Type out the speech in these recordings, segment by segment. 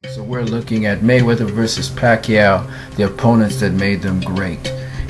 So we're looking at Mayweather versus Pacquiao, the opponents that made them great.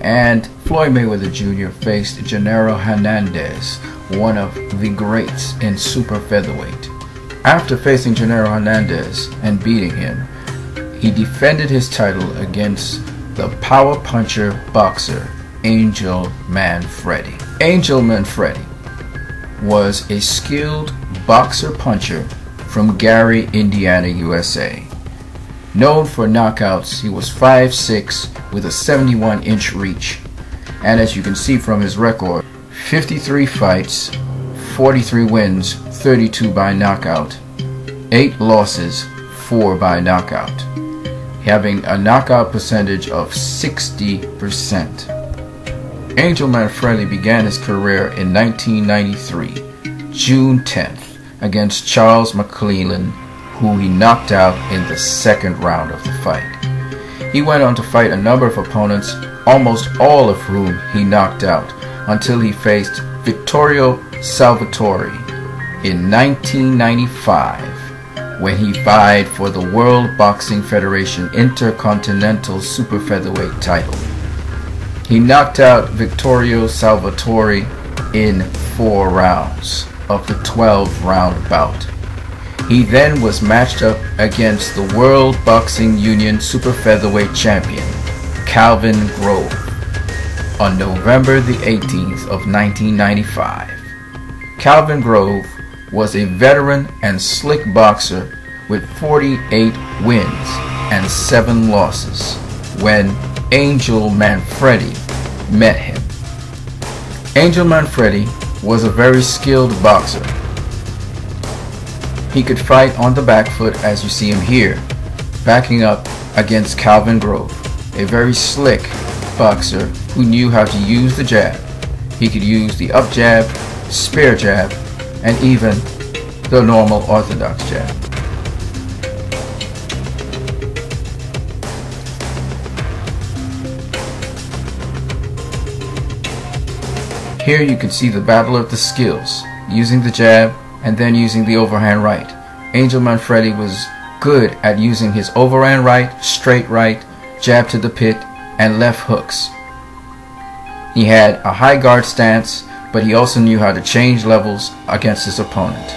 And Floyd Mayweather Jr. faced Genaro Hernandez, one of the greats in super featherweight. After facing Genaro Hernandez and beating him, he defended his title against the power puncher boxer Angel Manfredy. Angel Manfredy was a skilled boxer puncher from Gary, Indiana, USA. Known for knockouts, he was 5'6" with a 71-inch reach. And as you can see from his record, 53 fights, 43 wins, 32 by knockout, 8 losses, 4 by knockout, having a knockout percentage of 60%. Angel Manfredy began his career in 1993, June 10th, against Charles McClellan, who he knocked out in the second round of the fight. He went on to fight a number of opponents, almost all of whom he knocked out, until he faced Vittorio Salvatore in 1995, when he vied for the World Boxing Federation Intercontinental Super Featherweight title. He knocked out Vittorio Salvatore in 4 rounds of the 12-round bout. He then was matched up against the World Boxing Union Super Featherweight champion, Calvin Grove, on November the 18th of 1995. Calvin Grove was a veteran and slick boxer with 48 wins and 7 losses when Angel Manfredy met him. Angel Manfredy was a very skilled boxer. He could fight on the back foot, as you see him here, backing up against Calvin Grove, a very slick boxer who knew how to use the jab. He could use the up jab, spear jab, and even the normal orthodox jab. Here you can see the battle of the skills, using the jab and then using the overhand right. Angel Manfredy was good at using his overhand right, straight right, jab to the pit, and left hooks. He had a high guard stance, but he also knew how to change levels against his opponent.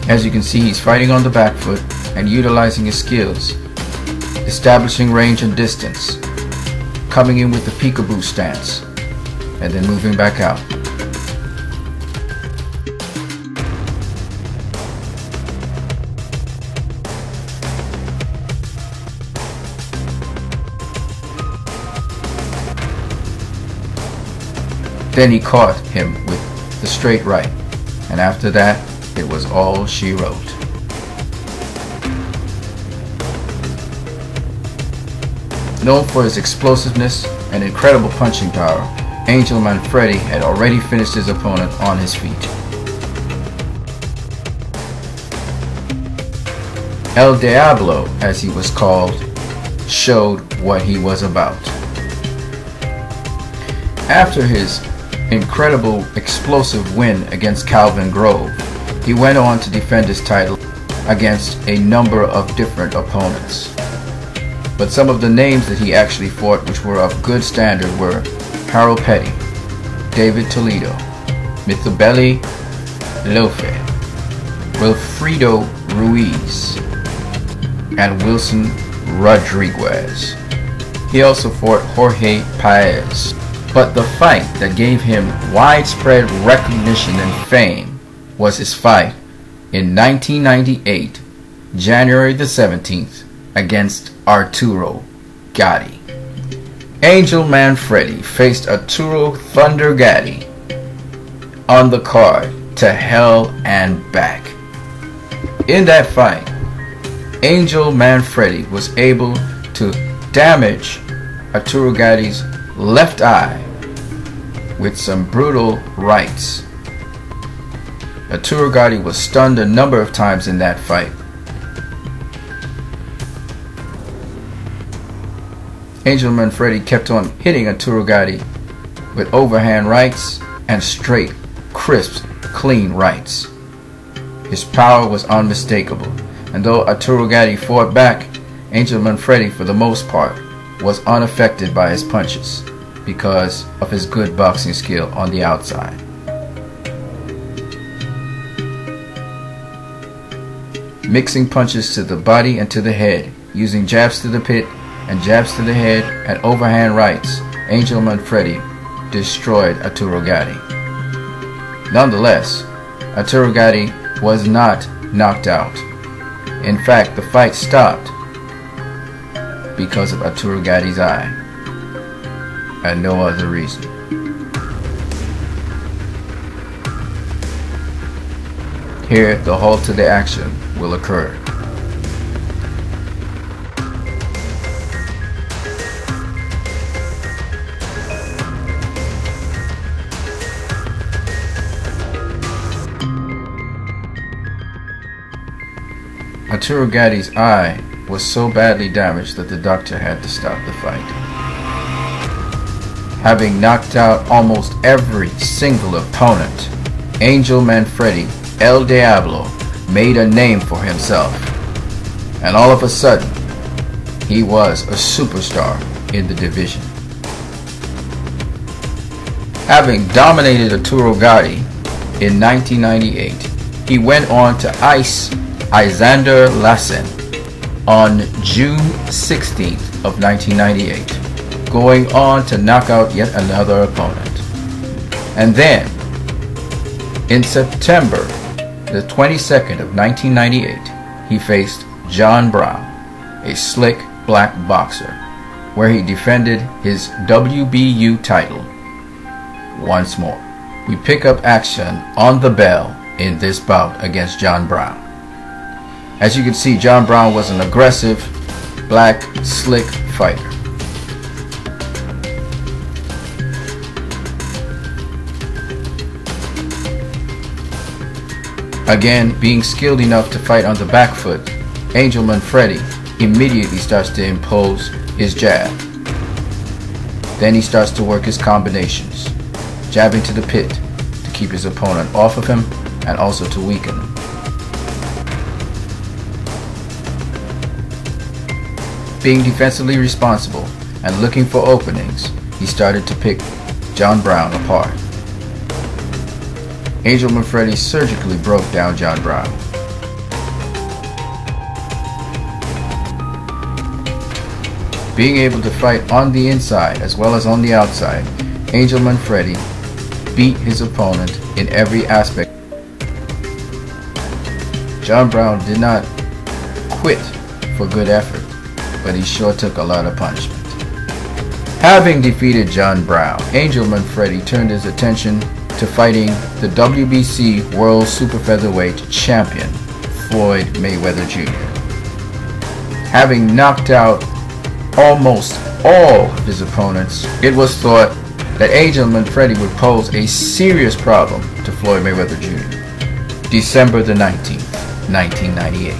As you can see, he's fighting on the back foot and utilizing his skills, establishing range and distance, coming in with the peekaboo stance, and then moving back out. Then he caught him with the straight right, and after that, it was all she wrote. Known for his explosiveness and incredible punching power, Angel Manfredy had already finished his opponent on his feet. El Diablo, as he was called, showed what he was about. After his incredible explosive win against Calvin Grove, he went on to defend his title against a number of different opponents. But some of the names that he actually fought, which were of good standard, were Harold Petty, David Toledo, Mithubeli Lofe, Wilfredo Ruiz, and Wilson Rodriguez. He also fought Jorge Paez. But the fight that gave him widespread recognition and fame was his fight in 1998, January the 17th, against Arturo Gatti. Angel Manfredy faced Arturo Thunder Gatti on the card to hell and back. In that fight, Angel Manfredy was able to damage Arturo Gatti's left eye with some brutal rights. Arturo Gatti was stunned a number of times in that fight. Angel Manfredy kept on hitting Arturo Gatti with overhand rights and straight, crisp clean rights. His power was unmistakable, and though Arturo Gatti fought back, Angel Manfredy, for the most part, was unaffected by his punches because of his good boxing skill on the outside. Mixing punches to the body and to the head, using jabs to the pit and jabs to the head and overhand rights, Angel Manfredy destroyed Arturo Gatti. Nonetheless, Arturo Gatti was not knocked out. In fact, the fight stopped because of Arturo Gatti's eye, and no other reason. Here, the halt to the action will occur. Arturo Gatti's eye was so badly damaged that the doctor had to stop the fight. Having knocked out almost every single opponent, Angel Manfredy, El Diablo, made a name for himself. And all of a sudden, he was a superstar in the division. Having dominated Arturo Gatti in 1998, he went on to ice Isander Lassen on June 16th of 1998, going on to knock out yet another opponent. And then, in September the 22nd of 1998, he faced John Brown, a slick black boxer, where he defended his WBU title once more. We pick up action on the bell in this bout against John Brown. As you can see, John Brown was an aggressive, black, slick fighter. Again, being skilled enough to fight on the back foot, Angel Manfredy immediately starts to impose his jab. Then he starts to work his combinations, jabbing to the pit to keep his opponent off of him and also to weaken him. Being defensively responsible and looking for openings, he started to pick John Brown apart. Angel Manfredy surgically broke down John Brown. Being able to fight on the inside as well as on the outside, Angel Manfredy beat his opponent in every aspect. John Brown did not quit for good effort, but he sure took a lot of punishment. Having defeated John Brown, Angel Manfredy turned his attention to fighting the WBC World Super Featherweight Champion, Floyd Mayweather Jr. Having knocked out almost all of his opponents, it was thought that Angel Manfredy would pose a serious problem to Floyd Mayweather Jr. December the 19th, 1998.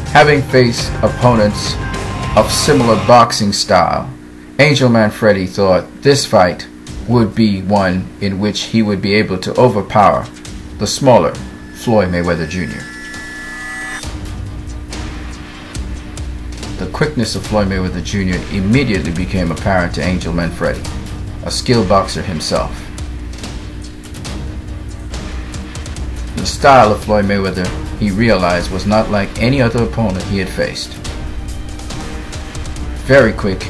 Having faced opponents of similar boxing style, Angel Manfredy thought this fight would be one in which he would be able to overpower the smaller Floyd Mayweather Jr. The quickness of Floyd Mayweather Jr. immediately became apparent to Angel Manfredy, a skilled boxer himself. The style of Floyd Mayweather, he realized, was not like any other opponent he had faced. Very quick,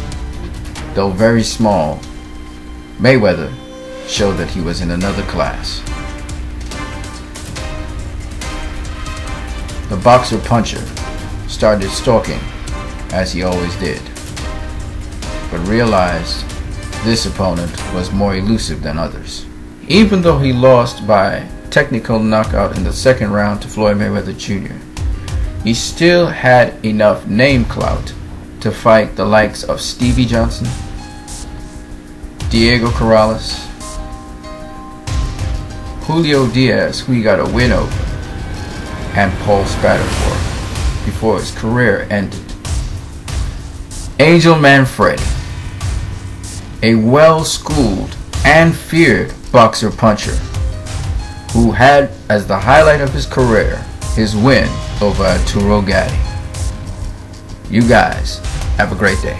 though very small, Mayweather showed that he was in another class. The boxer-puncher started stalking, as he always did, but realized this opponent was more elusive than others. Even though he lost by technical knockout in the second round to Floyd Mayweather Jr., he still had enough name clout to fight the likes of Stevie Johnson, Diego Corrales, Julio Diaz, who he got a win over, and Paul Spadafore before his career ended. Angel Manfredy, a well-schooled and feared boxer-puncher, who had as the highlight of his career his win over Arturo Gatti. You guys have a great day.